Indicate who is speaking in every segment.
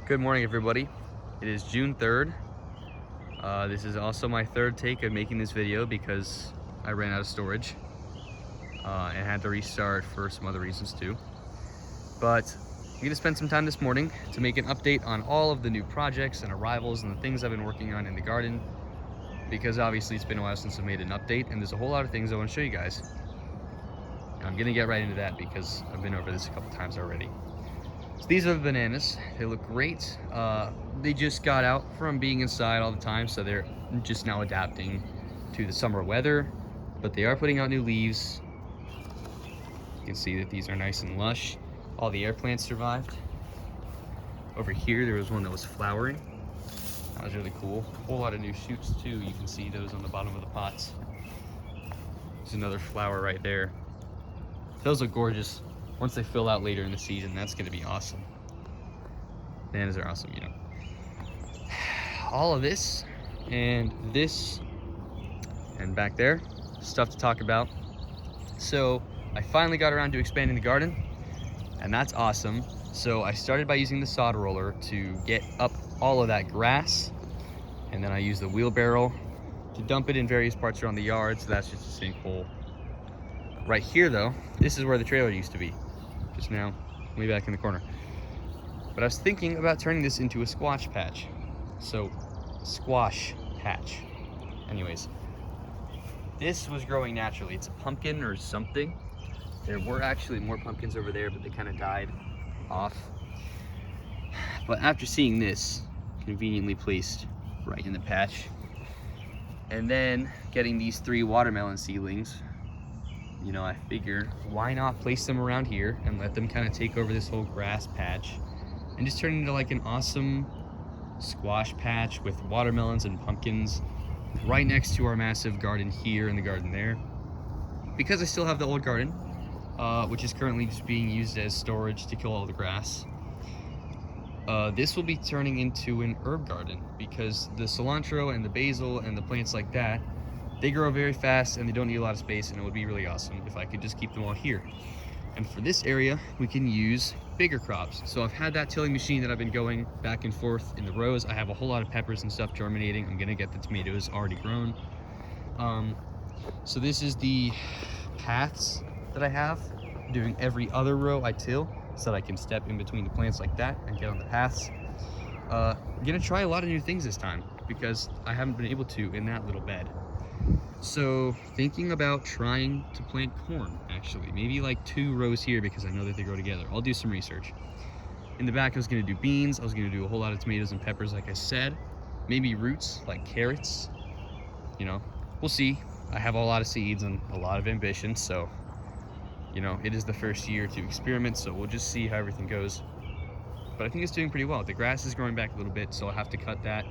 Speaker 1: Good morning, everybody. It is June 3rd. This is also my third take of making this video because I ran out of storage and had to restart for some other reasons too. But I'm gonna spend some time this morning to make an update on all of the new projects and arrivals and the things I've been working on in the garden, because obviously it's been a while since I made an update and there's a whole lot of things I want to show you guys. And I'm gonna get right into that because I've been over this a couple times already. So these are the bananas. They look great. They just got out from being inside all the time, so they're just now adapting to the summer weather, but they are putting out new leaves. You can see that these are nice and lush. All the air plants survived. Over here, there was one that was flowering. That was really cool. A whole lot of new shoots too. You can see those on the bottom of the pots. There's another flower right there. Those look gorgeous. Once they fill out later in the season, that's gonna be awesome. Bananas are awesome, you know. All of this and back there, stuff to talk about. So I finally got around to expanding the garden, and that's awesome. So I started by using the sod roller to get up all of that grass, and then I used the wheelbarrow to dump it in various parts around the yard, so that's just a sinkhole. Right here though, this is where the trailer used to be. Just now, way back in the corner. But I was thinking about turning this into a squash patch. So, squash patch. Anyways, this was growing naturally. It's a pumpkin or something. There were actually more pumpkins over there, but they kind of died off. But after seeing this, conveniently placed right in the patch, and then getting these 3 watermelon seedlings, you know, I figured why not place them around here and let them kind of take over this whole grass patch and just turn it into like an awesome squash patch with watermelons and pumpkins right next to our massive garden here and the garden there. Because I still have the old garden, which is currently just being used as storage to kill all the grass, this will be turning into an herb garden because the cilantro and the basil and the plants like that, they grow very fast and they don't need a lot of space, and it would be really awesome if I could just keep them all here. And for this area, we can use bigger crops. So I've had that tilling machine that I've been going back and forth in the rows. I have a whole lot of peppers and stuff germinating. I'm gonna get the tomatoes already grown. So this is the paths that I have. Doing every other row I till so that I can step in between the plants like that and get on the paths. I'm gonna try a lot of new things this time because I haven't been able to in that little bed. So thinking about trying to plant corn, actually. Maybe like 2 rows here because I know that they grow together. I'll do some research. In the back, I was gonna do beans. I was gonna do a whole lot of tomatoes and peppers, like I said. Maybe roots, like carrots. You know, we'll see. I have a lot of seeds and a lot of ambition, so, you know, it is the first year to experiment, so we'll just see how everything goes. But I think it's doing pretty well. The grass is growing back a little bit, so I'll have to cut that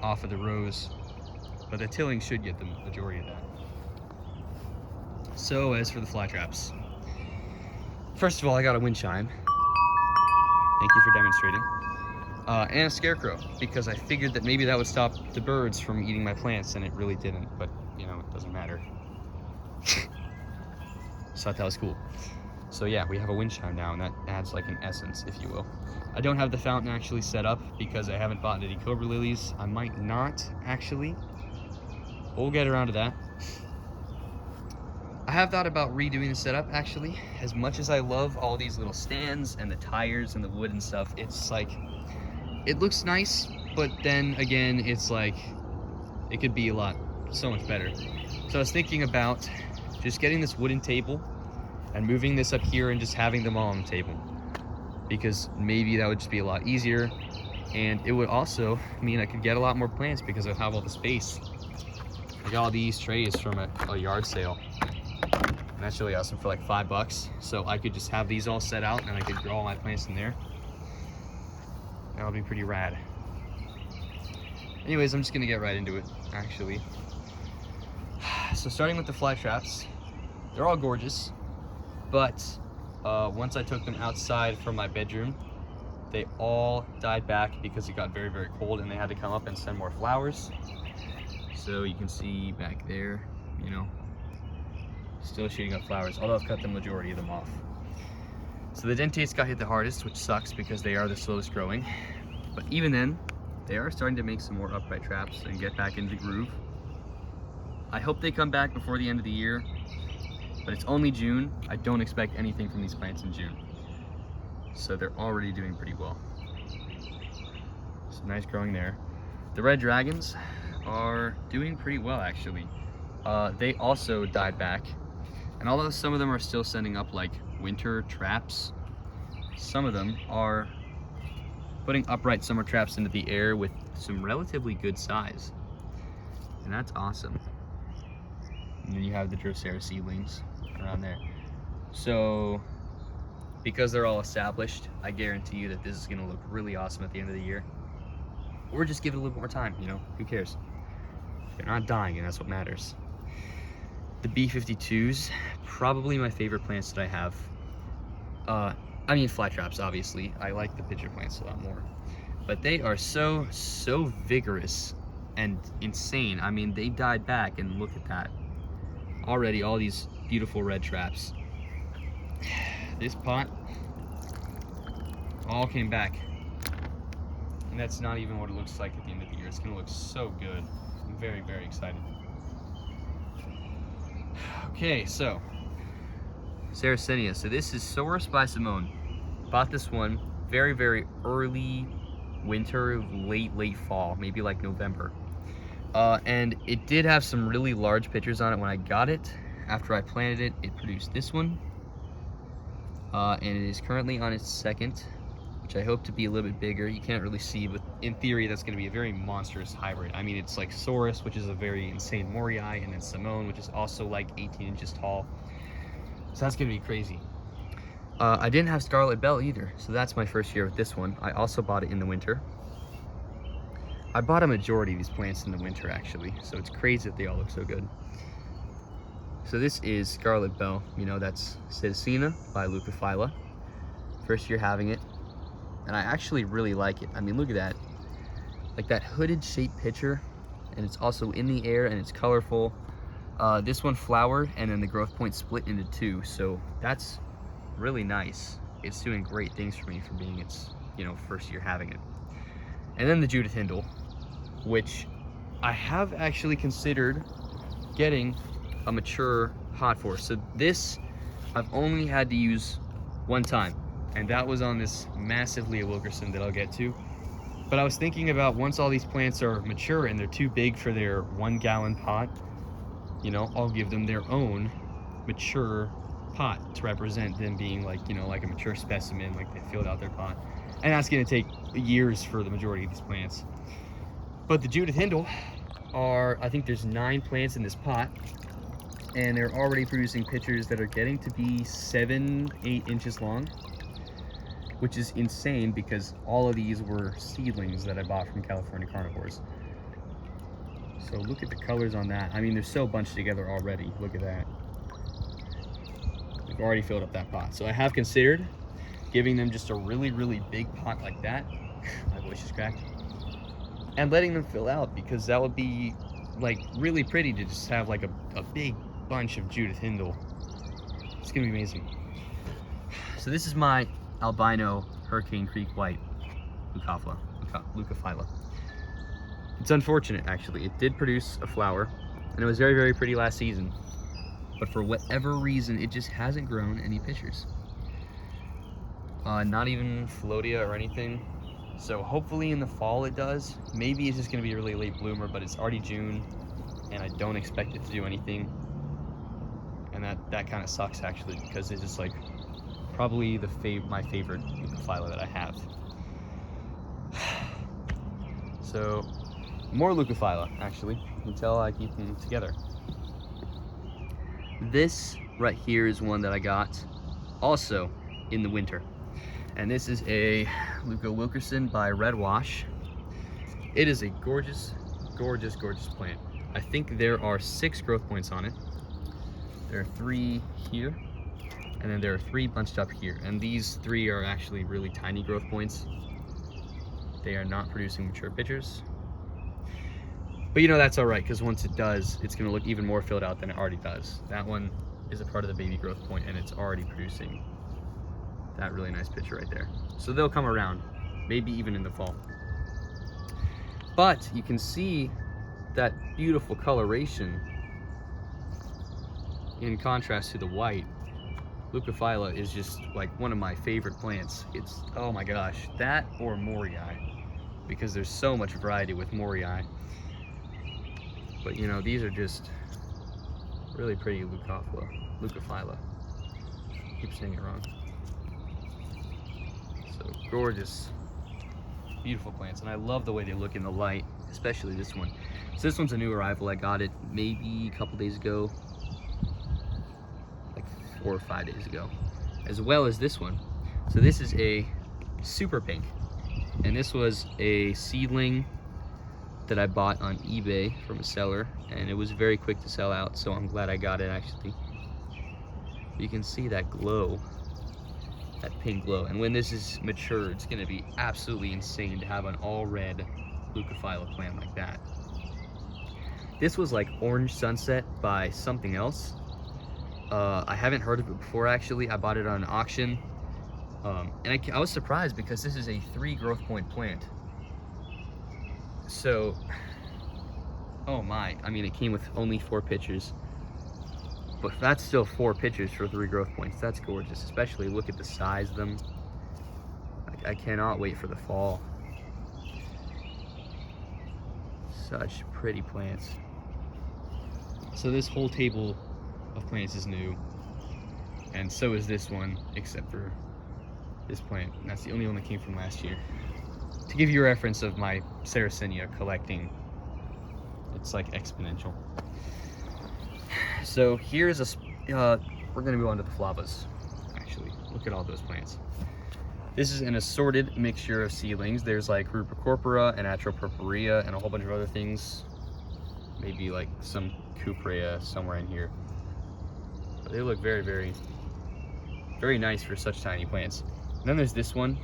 Speaker 1: off of the rows. But the tilling should get the majority of that. So as for the fly traps, first of all, I got a wind chime. Thank you for demonstrating. And a scarecrow, because I figured that maybe that would stop the birds from eating my plants, and it really didn't, but you know, it doesn't matter. Just thought that was cool. So yeah, we have a wind chime now, and that adds like an essence, if you will. I don't have the fountain actually set up because I haven't bought any cobra lilies. I might not actually. We'll get around to that. I have thought about redoing the setup actually. As much as I love all these little stands and the tires and the wood and stuff, it's like, it looks nice, but then again, it's like, it could be so much better. So I was thinking about just getting this wooden table and moving this up here and just having them all on the table, because maybe that would just be a lot easier, and it would also mean I could get a lot more plants because I have all the space. I got all these trays from a yard sale, and that's really awesome for like $5. So I could just have these all set out and I could grow all my plants in there. That would be pretty rad. Anyways, I'm just gonna get right into it, actually. So starting with the fly traps, they're all gorgeous, but once I took them outside from my bedroom, they all died back because it got very, very cold and they had to come up and send more flowers. So you can see back there, you know, still shooting up flowers, although I've cut the majority of them off. So the dentates got hit the hardest, which sucks because they are the slowest growing. But even then, they are starting to make some more upright traps and get back into the groove. I hope they come back before the end of the year, but it's only June. I don't expect anything from these plants in June. So they're already doing pretty well. So nice growing there. The red dragons are doing pretty well actually. They also died back. And although some of them are still sending up like winter traps, some of them are putting upright summer traps into the air with some relatively good size. And that's awesome. And then you have the Drosera seedlings around there. So because they're all established, I guarantee you that this is gonna look really awesome at the end of the year. Or just give it a little more time, you know, who cares? They're not dying and that's what matters. The B52s, probably my favorite plants that I have. I mean Flytraps, obviously. I like the pitcher plants a lot more. But they are so vigorous and insane. I mean, they died back and look at that. Already all these beautiful red traps. This pot all came back. And that's not even what it looks like at the end of the year. It's gonna look so good. I'm very, very excited. Okay, so Sarracenia. So this is Source by Simone. Bought this one very early winter, late fall, maybe like November. And it did have some really large pitchers on it when I got it. After I planted it, it produced this one. And it is currently on its second, which I hope to be a little bit bigger. You can't really see, but in theory, that's gonna be a very monstrous hybrid. I mean, it's like Saurus, which is a very insane Mori, and then Simone, which is also like 18 inches tall. So that's gonna be crazy. I didn't have Scarlet Bell either, so that's my first year with this one. I also bought it in the winter. I bought a majority of these plants in the winter actually, so it's crazy that they all look so good. So this is Scarlet Bell, you know, that's Sarracenia by leucophylla. First year having it, and I actually really like it. I mean, look at that, like that hooded shaped pitcher, and it's also in the air and it's colorful. This one flowered and then the growth point split into two, so that's really nice. It's doing great things for me for being its, you know, first year having it. And then the Judith Hindle, which I have actually considered getting a mature pot for. So this I've only had to use one time, and that was on this massive Leo Wilkerson that I'll get to. But I was thinking about once all these plants are mature and they're too big for their 1 gallon pot, you know, I'll give them their own mature pot to represent them being like, you know, like a mature specimen, like they filled out their pot. And that's gonna take years for the majority of these plants. But the Judith Hindle are, I think there's 9 plants in this pot, and they're already producing pitchers that are getting to be 7-8 inches long, which is insane because all of these were seedlings that I bought from California Carnivores. So look at the colors on that. I mean, they're so bunched together already. Look at that. We've already filled up that pot. So I have considered giving them just a really big pot like that. My voice is cracked. And letting them fill out, because that would be like really pretty to just have like a big bunch of Judith Hindle. It's gonna be amazing. So this is my albino Hurricane Creek White leucophylla. It's unfortunate actually. It did produce a flower and it was very pretty last season. But for whatever reason, it just hasn't grown any pitchers. Not even Flodia or anything. So hopefully in the fall it does. Maybe it's just gonna be a really late bloomer, but it's already June and I don't expect it to do anything. And that kind of sucks actually, because it's just like probably my favorite leucophylla that I have. So more leucophylla actually. You can tell I keep them together. This right here is one that I got also in the winter. And this is a Leuco Wilkerson by Red Wash. It is a gorgeous plant. I think there are 6 growth points on it. There are 3 here, and then there are 3 bunched up here. And these 3 are actually really tiny growth points. They are not producing mature pitchers. But you know, that's all right, because once it does, it's gonna look even more filled out than it already does. That one is a part of the baby growth point, and it's already producing that really nice picture right there. So they'll come around, maybe even in the fall. But you can see that beautiful coloration in contrast to the white. Leucophylla is just like one of my favorite plants. It's, oh my gosh, that or Mori, because there's so much variety with Mori. But you know, these are just really pretty leucophylla. I keep saying it wrong. So gorgeous, beautiful plants, and I love the way they look in the light, especially this one. So this one's a new arrival. I got it maybe a couple days ago, like 4 or 5 days ago, as well as this one. So this is a super pink, and this was a seedling that I bought on eBay from a seller, and it was very quick to sell out, so I'm glad I got it actually. You can see that glow, that pink glow, and when this is mature, it's gonna be absolutely insane to have an all red leucophylla plant like that. This was like Orange Sunset by something else. I haven't heard of it before actually. I bought it on an auction, and I was surprised because this is a 3 growth point plant. So, oh my, I mean, it came with only 4 pictures, but that's still 4 pictures for 3 growth points. That's gorgeous, especially look at the size of them. I cannot wait for the fall. Such pretty plants. So this whole table of plants is new, and so is this one, except for this plant. And that's the only one that came from last year. To give you a reference of my Sarracenia collecting, it's like exponential. So here's a, we're gonna move on to the flavas, actually. Look at all those plants. This is an assorted mixture of seedlings. There's like Rubricorpora and Atropurpurea and a whole bunch of other things. Maybe like some Cuprea somewhere in here. But they look very, very, very nice for such tiny plants. And then there's this one.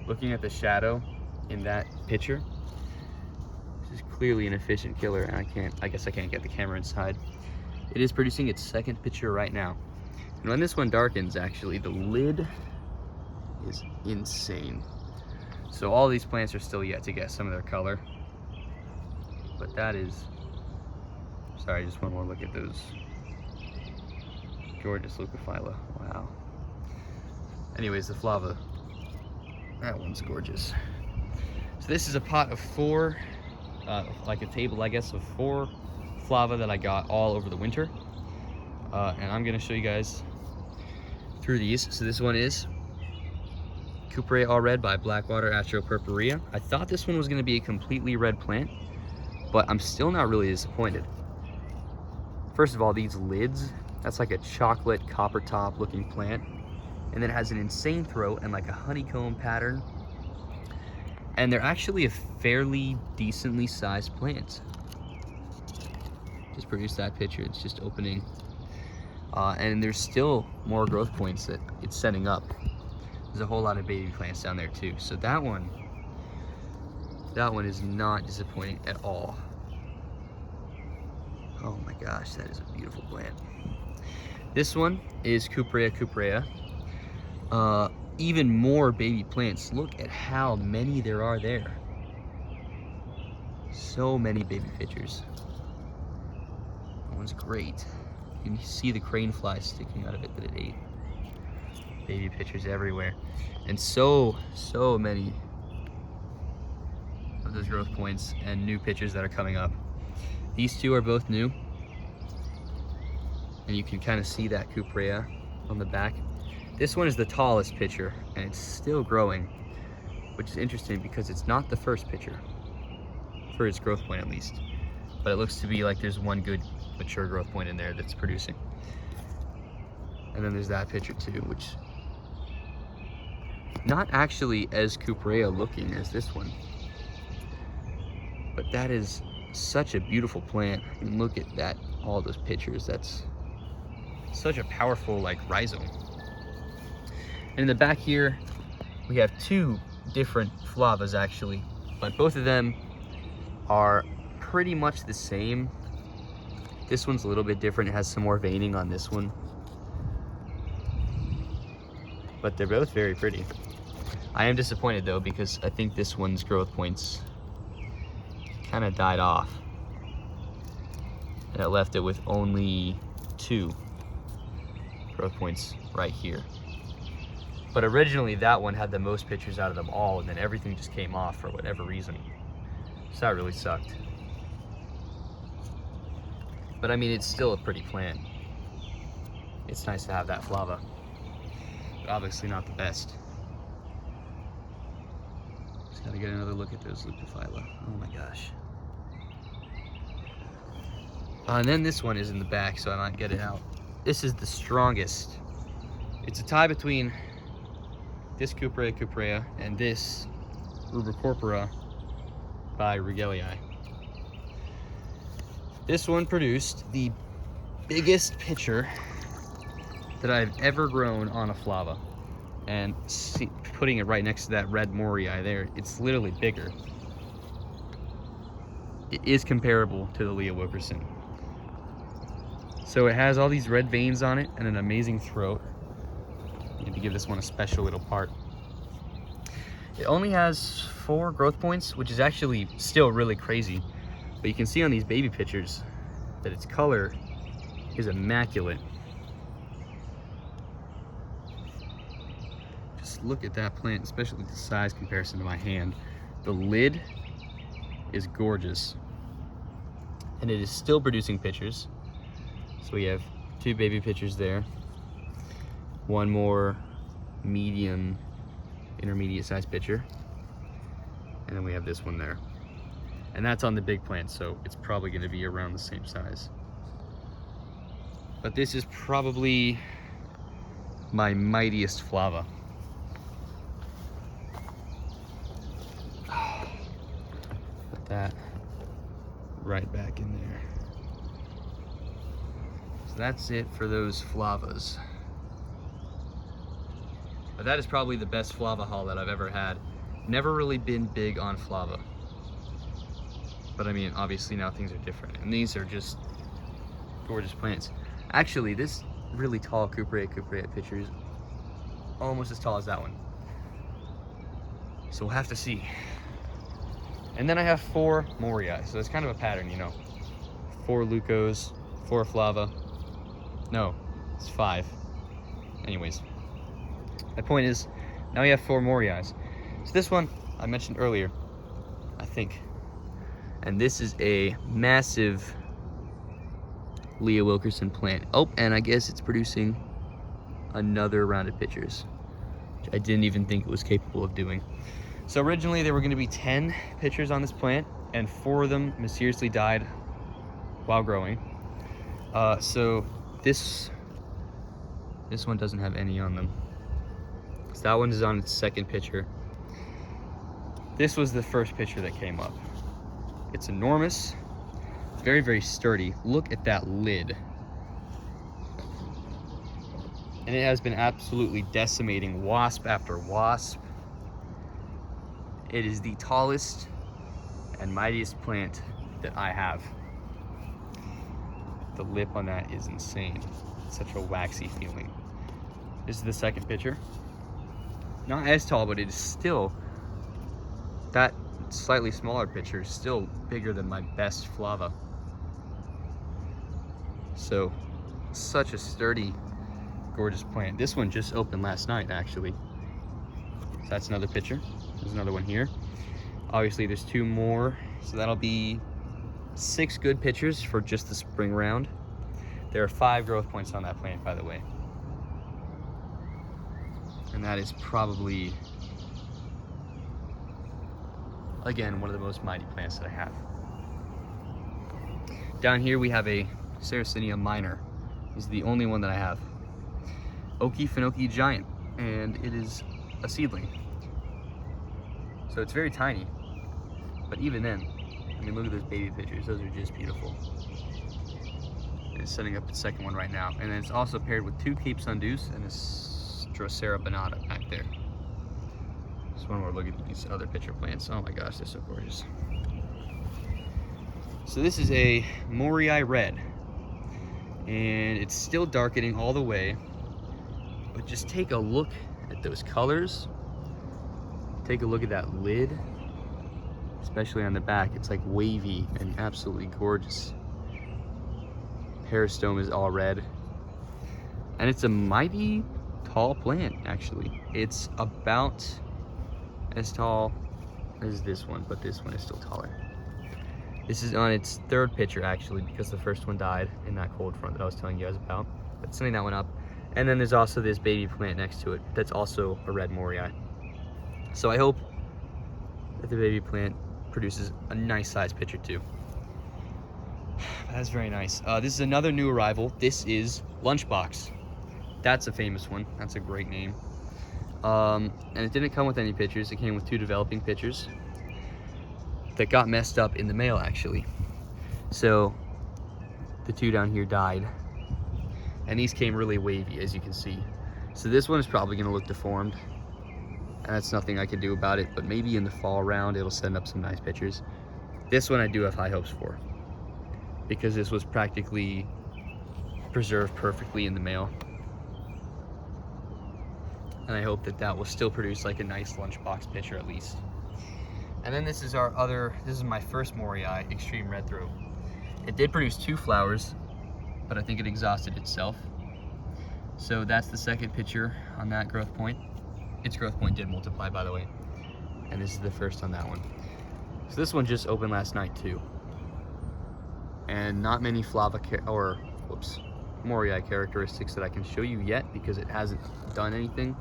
Speaker 1: Looking at the shadow in that picture, this is clearly an efficient killer, and I guess I can't get the camera inside. It is producing its 2nd picture right now. And when this one darkens, actually, the lid is insane. So all these plants are still yet to get some of their color. But that is, sorry, just one more look at those gorgeous leucophylla. Wow. Anyways, the flava. That one's gorgeous. So this is a pot of 4, like a table, I guess, of 4 flava that I got all over the winter. And I'm gonna show you guys through these. So this one is Cuprea All Red by Blackwater Atropurpurea. I thought this one was gonna be a completely red plant, but I'm still not really disappointed. First of all, these lids, that's like a chocolate copper top looking plant. And then it has an insane throat and like a honeycomb pattern. And they're actually a fairly decently sized plant. Just produced that picture, it's just opening. And there's still more growth points that it's setting up. There's a whole lot of baby plants down there too. So that one is not disappointing at all. Oh my gosh, that is a beautiful plant. This one is Cuprea. Even more baby plants. Look at how many there are there. So many baby pictures. That one's great. You can see the crane fly sticking out of it that it ate. Baby pictures everywhere. And so many of those growth points and new pictures that are coming up. These 2 are both new. And you can kind of see that Cuprea on the back. This one is the tallest picture, and it's still growing, which is interesting because it's not the first picture, for its growth point at least. But it looks to be like there's one good mature growth point in there that's producing. And then there's that picture too, which not actually as Cuprea looking as this one. But that is such a beautiful plant. And look at that, all those pictures. That's such a powerful like rhizome. And in the back here, we have 2 different flavas actually, but both of them are pretty much the same. This one's a little bit different. It has some more veining on this one. but they're both very pretty. I am disappointed though, because I think this one's growth points kind of died off. And it left it with only 2 growth points right here. But originally that one had the most pictures out of them all, and then everything just came off for whatever reason. So that really sucked. But I mean, it's still a pretty plant. It's nice to have that flava, but obviously not the best. Just gotta get another look at those leucophylla. Oh my gosh. And then this one is in the back, so I might get it out. This is the strongest. It's a tie between this Cuprea and this Rubricorpora by Regelii. This one produced the biggest pitcher that I've ever grown on a flava. And putting it right next to that red Mori there, it's literally bigger. It is comparable to the Leo Wilkerson. So it has all these red veins on it and an amazing throat. You need to give this one a special little part. It only has 4 growth points, which is actually still really crazy. But you can see on these baby pictures that its color is immaculate. Just look at that plant, especially the size comparison to my hand. The lid is gorgeous. And it is still producing pictures. So we have 2 baby pictures there. 1 more medium, intermediate sized pitcher. And then we have this one there. And that's on the big plant, so it's probably gonna be around the same size. But this is probably my mightiest flava. Put that right back in there. So that's it for those flavas. But that is probably the best flava haul that I've ever had. Never really been big on flava. But I mean, obviously now things are different. And these are just gorgeous plants. Actually, this really tall Cuprea pitcher is almost as tall as that one. So we'll have to see. And then I have 4 Mori. So it's kind of a pattern, you know. 4 leucos, 4 flava. No, it's 5. Anyways, my point is, now we have 4 Mori. So this one I mentioned earlier, I think. And this is a massive Leo Wilkerson plant. Oh, and I guess it's producing another round of pitchers, which I didn't even think it was capable of doing. So originally there were going to be 10 pitchers on this plant, and 4 of them mysteriously died while growing. So this one doesn't have any on them. So that one is on its 2nd pitcher. This was the first pitcher that came up. It's enormous, very, very sturdy. Look at that lid. And it has been absolutely decimating wasp after wasp. It is the tallest and mightiest plant that I have. The lip on that is insane. It's such a waxy feeling. This is the 2nd pitcher. Not as tall, but it is still, that slightly smaller pitcher is still bigger than my best flava. So, such a sturdy, gorgeous plant. This one just opened last night, actually. So that's another pitcher. There's another one here. Obviously, there's 2 more, so that'll be 6 good pitchers for just the spring round. There are 5 growth points on that plant, by the way. And that is probably, again, one of the most mighty plants that I have. Down here we have a Sarracenia minor. This is the only one that I have. Okefenokee giant, and it is a seedling. So it's very tiny, but even then, I mean, look at those baby pictures. Those are just beautiful. It's setting up its 2nd one right now. And then it's also paired with 2 Cape Sundews and a Drosera banata back there. Just one more look at these other pitcher plants. Oh my gosh, they're so gorgeous. So this is a Mori red, and it's still darkening all the way. But just take a look at those colors. Take a look at that lid, especially on the back. It's like wavy and absolutely gorgeous. Peristome is all red. And it's a mighty tall plant, actually. It's about as tall as this one, but this one is still taller. This is on its third picture, actually, because the first one died in that cold front that I was telling you guys about. But sending that one up. And then there's also this baby plant next to it that's also a red Mori. So I hope that the baby plant produces a nice size picture too. That's very nice. This is another new arrival. This is Lunchbox. That's a famous one. That's a great name. And it didn't come with any pictures. It came with 2 developing pictures that got messed up in the mail, actually. So the 2 down here died. And these came really wavy, as you can see. So this one is probably gonna look deformed. And that's nothing I can do about it, but maybe in the fall round, it'll send up some nice pictures. This one I do have high hopes for, because this was practically preserved perfectly in the mail. And I hope that that will still produce like a nice lunchbox picture at least. And then this is my first Mori Extreme Red Throat. It did produce 2 flowers, but I think it exhausted itself. So that's the second picture on that growth point. Its growth point did multiply, by the way. And this is the first on that one. So this one just opened last night too. And not many flava Mori characteristics that I can show you yet because it hasn't done anything.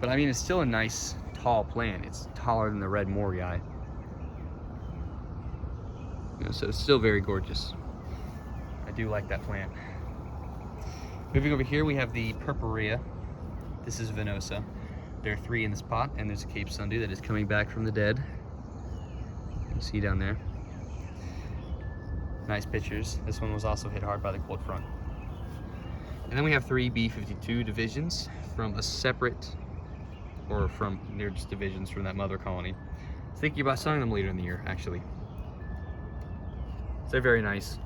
Speaker 1: But I mean, it's still a nice tall plant. It's taller than the red Mori. You know, so it's still very gorgeous. I do like that plant. Moving over here, we have the purpurea. This is venosa. There are 3 in this pot, and there's a Cape Sundew that is coming back from the dead. You can see down there. Nice pictures. This one was also hit hard by the cold front. And then we have 3 B52 divisions from a separate, or from, they're just divisions from that mother colony. Thinking about selling them later in the year, actually. So they're very nice.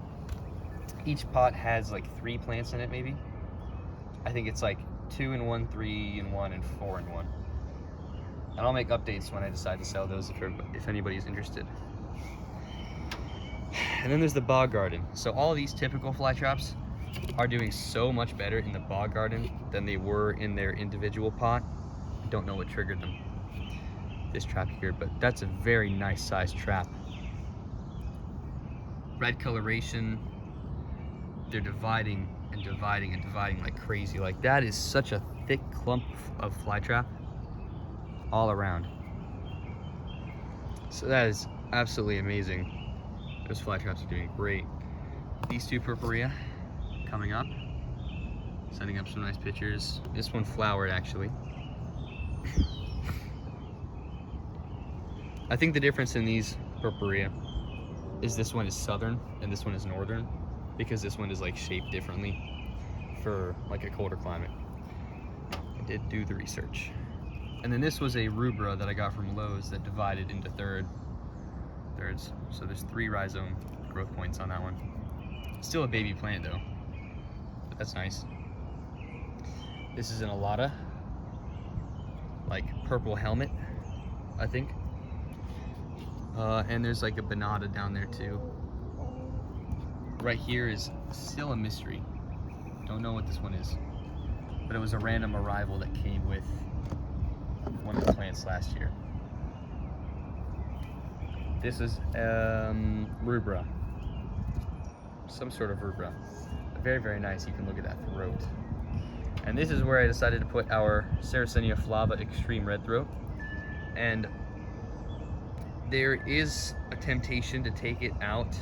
Speaker 1: Each pot has like 3 plants in it, maybe. I think it's like 2 in 1, 3 in 1, and 4 in 1. And I'll make updates when I decide to sell those if anybody's interested. And then there's the bog garden. So all of these typical flytraps are doing so much better in the bog garden than they were in their individual pot. I don't know what triggered them, this trap here, but that's a very nice sized trap. Red coloration. They're dividing and dividing and dividing like crazy. Like that is such a thick clump of flytrap all around. So that is absolutely amazing. Those flytraps are doing great. These 2 purpurea coming up, sending up some nice pictures. This one flowered actually. I think the difference in these purpurea is this one is southern and this one is northern, because this one is like shaped differently for like a colder climate. I did do the research. And then this was a rubra that I got from Lowe's that divided into thirds. So there's 3 rhizome growth points on that one. Still a baby plant though, but that's nice. This is an alata, like purple helmet, I think. And there's like a banana down there too. Right here is still a mystery. Don't know what this one is, but it was a random arrival that came with one of the plants last year. This is rubra, some sort of rubra. Very, very nice. You can look at that throat. And this is where I decided to put our Sarracenia flava Extreme Red Throat. And there is a temptation to take it out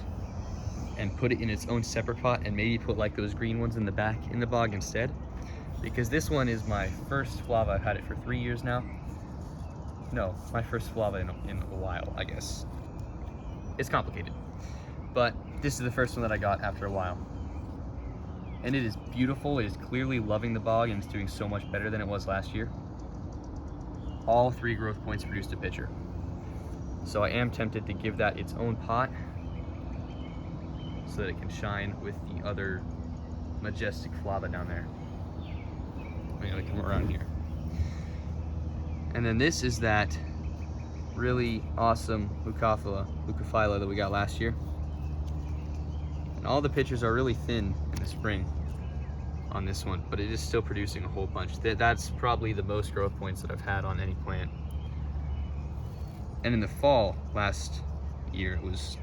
Speaker 1: and put it in its own separate pot and maybe put like those green ones in the back in the bog instead, because this one is my first flava. I've had it for 3 years now. No, my first flava in a while, I guess. It's complicated, but this is the first one that I got after a while. And it is beautiful. It is clearly loving the bog and it's doing so much better than it was last year. All 3 growth points produced a picture. So I am tempted to give that its own pot so that it can shine with the other majestic flava down there. I'm gonna come around here. And then this is that really awesome leucophylla that we got last year. And all the pictures are really thin in the spring on this one, but it is still producing a whole bunch. That's probably the most growth points that I've had on any plant. And in the fall last year, it was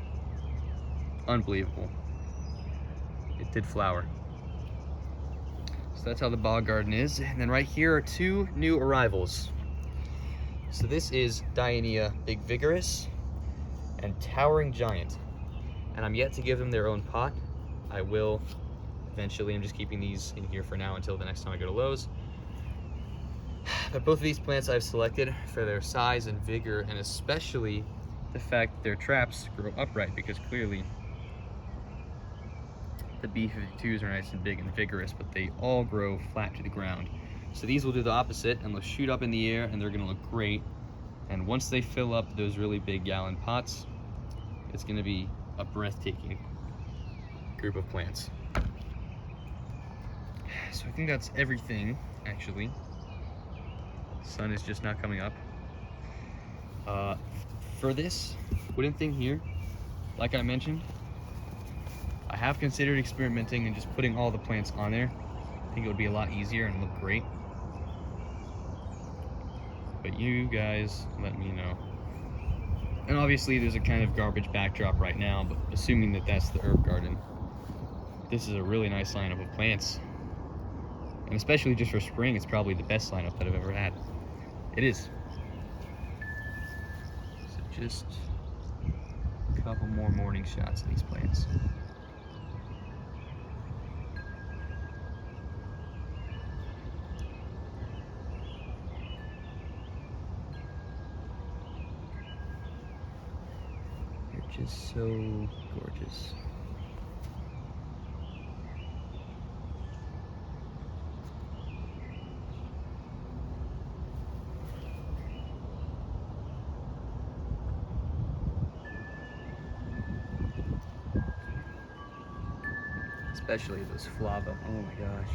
Speaker 1: unbelievable. It did flower. So that's how the bog garden is. And then right here are two new arrivals. So this is Diania Big Vigorous and Towering Giant. And I'm yet to give them their own pot. I will eventually. I'm just keeping these in here for now until the next time I go to Lowe's. But both of these plants I've selected for their size and vigor, and especially the fact that their traps grow upright, because clearly the B52s are nice and big and vigorous, but they all grow flat to the ground. So these will do the opposite, and they'll shoot up in the air, and they're gonna look great. And once they fill up those really big gallon pots, it's gonna be a breathtaking group of plants. So I think that's everything, actually. Sun is just not coming up. For this wooden thing here, like I mentioned, I have considered experimenting and just putting all the plants on there. I think it would be a lot easier and look great. But you guys let me know. And obviously there's a kind of garbage backdrop right now, but assuming that that's the herb garden, this is a really nice lineup of plants. And especially just for spring, it's probably the best lineup that I've ever had. It is. So just a couple more morning shots of these plants. They're just so gorgeous. Especially those flava. Oh my gosh.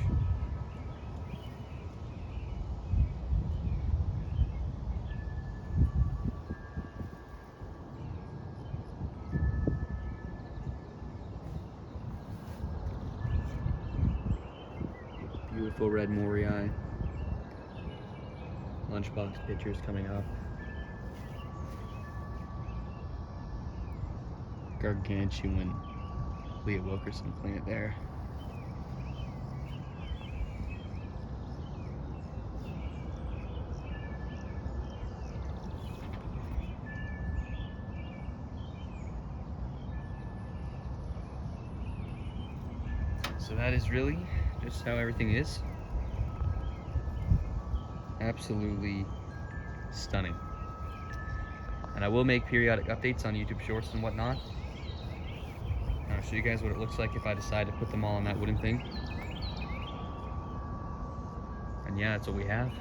Speaker 1: Beautiful red Mori. Lunchbox pictures coming up. Gargantuan Leah Wilkerson plant there. So that is really just how everything is. Absolutely stunning. And I will make periodic updates on YouTube Shorts and whatnot. I'll show you guys what it looks like if I decide to put them all on that wooden thing. And yeah, that's what we have.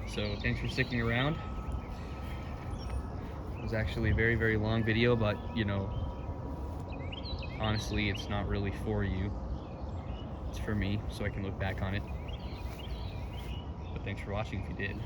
Speaker 1: So thanks for sticking around. It was actually a very, very long video, but you know, honestly, it's not really for you. It's for me, so I can look back on it. But thanks for watching if you did.